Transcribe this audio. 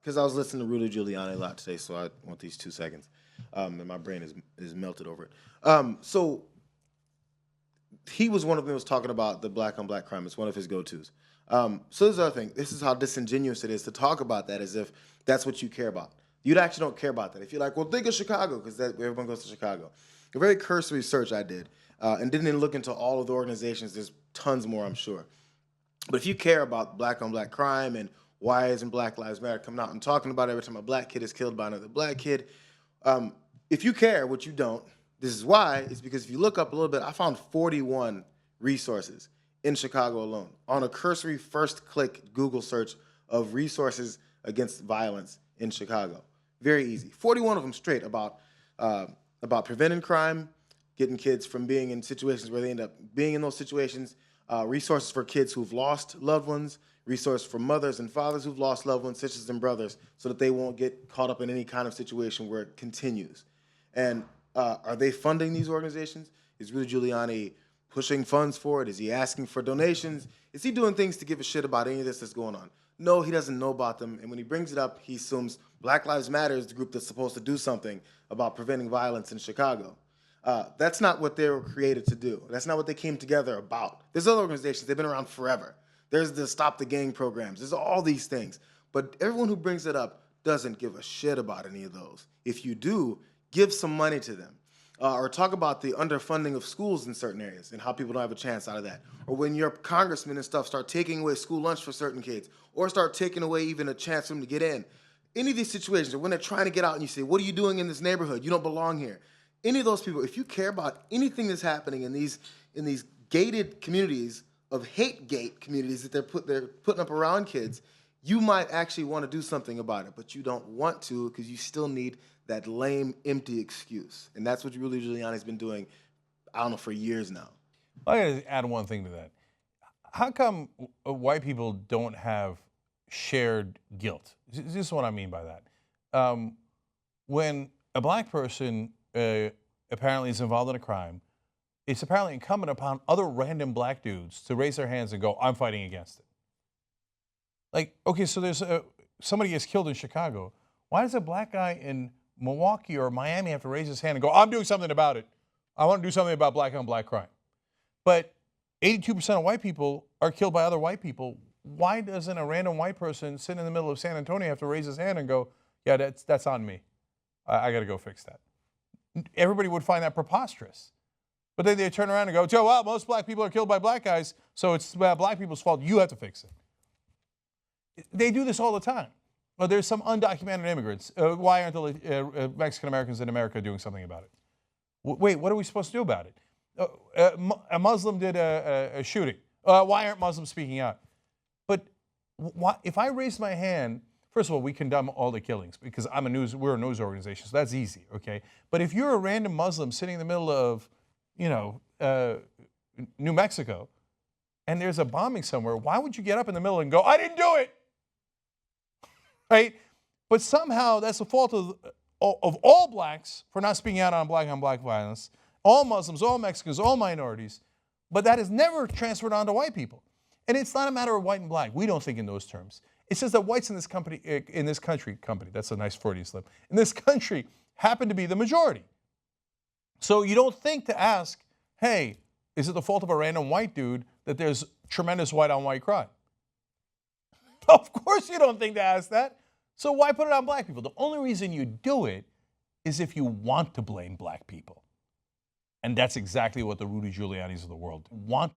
because I was listening to Rudy Giuliani a lot today, so I want these 2 seconds, and my brain is melted over it. So he was one of them that was talking about the black on black crime. It's one of his go-tos. So this is the other thing. This is how disingenuous it is to talk about that as if that's what you care about. You actually don't care about that. If you're like, well, think of Chicago, because everyone goes to Chicago. A very cursory search I did, and didn't even look into all of the organizations. There's tons more, I'm sure. But if you care about black on black crime and why isn't Black Lives Matter coming out and talking about it every time a black kid is killed by another black kid, if you care, which you don't, this is why, is because if you look up a little bit, I found 41 resources in Chicago alone on a cursory first click Google search of resources against violence in Chicago. Very easy. 41 of them straight about preventing crime, getting kids from being in situations where they end up being in those situations, resources for kids who've lost loved ones, resources for mothers and fathers who've lost loved ones, sisters and brothers, so that they won't get caught up in any kind of situation where it continues. And are they funding these organizations? Is Rudy Giuliani pushing funds for it? Is he asking for donations? Is he doing things to give a shit about any of this that's going on? No, he doesn't know about them. And when he brings it up, he assumes Black Lives Matter is the group that's supposed to do something about preventing violence in Chicago. That's not what they were created to do. That's not what they came together about. There's other organizations. They've been around forever. There's the Stop the Gang programs. There's all these things. But everyone who brings it up doesn't give a shit about any of those. If you do, give some money to them. Or talk about the underfunding of schools in certain areas and how people don't have a chance out of that. Or when your congressmen and stuff start taking away school lunch for certain kids, or start taking away even a chance for them to get in. Any of these situations, or when they're trying to get out and you say, what are you doing in this neighborhood? You don't belong here. Any of those people, if you care about anything that's happening in these gated communities, of hate gate communities that they're putting up around kids, you might actually want to do something about it, but you don't want to because you still need that lame, empty excuse. And that's what Rudy Giuliani's been doing, I don't know, for years now. I got to add one thing to that. How come white people don't have shared guilt? This is what I mean by that. When a black person apparently is involved in a crime, it's apparently incumbent upon other random black dudes to raise their hands and go, I'm fighting against it. Like, okay, so there's somebody gets killed in Chicago. Why does a black guy in Milwaukee or Miami have to raise his hand and go, I'm doing something about it. I want to do something about black on black crime. But 82% of white people are killed by other white people. Why doesn't a random white person sitting in the middle of San Antonio have to raise his hand and go, yeah, that's on me. I got to go fix that. Everybody would find that preposterous. But then they turn around and go, Joe, well, most black people are killed by black guys, so it's black people's fault. You have to fix it. They do this all the time. Well, there's some undocumented immigrants. Why aren't the Mexican Americans in America doing something about it? Wait, what are we supposed to do about it? A Muslim did a shooting. Why aren't Muslims speaking out? But if I raise my hand, first of all, we condemn all the killings because we're a news organization, so that's easy, okay? But if you're a random Muslim sitting in the middle of, New Mexico, and there's a bombing somewhere, why would you get up in the middle and go, I didn't do it? Right? But somehow that's the fault of all blacks for not speaking out on black violence, all Muslims, all Mexicans, all minorities, but that is never transferred onto white people. And it's not a matter of white and black. We don't think in those terms. It says that whites in this country, that's a nice Freudian slip, in this country happen to be the majority. So you don't think to ask, hey, is it the fault of a random white dude that there's tremendous white on white crime? Of course you don't think to ask that. So why put it on black people? The only reason you do it is if you want to blame black people. And that's exactly what the Rudy Giulianis of the world want.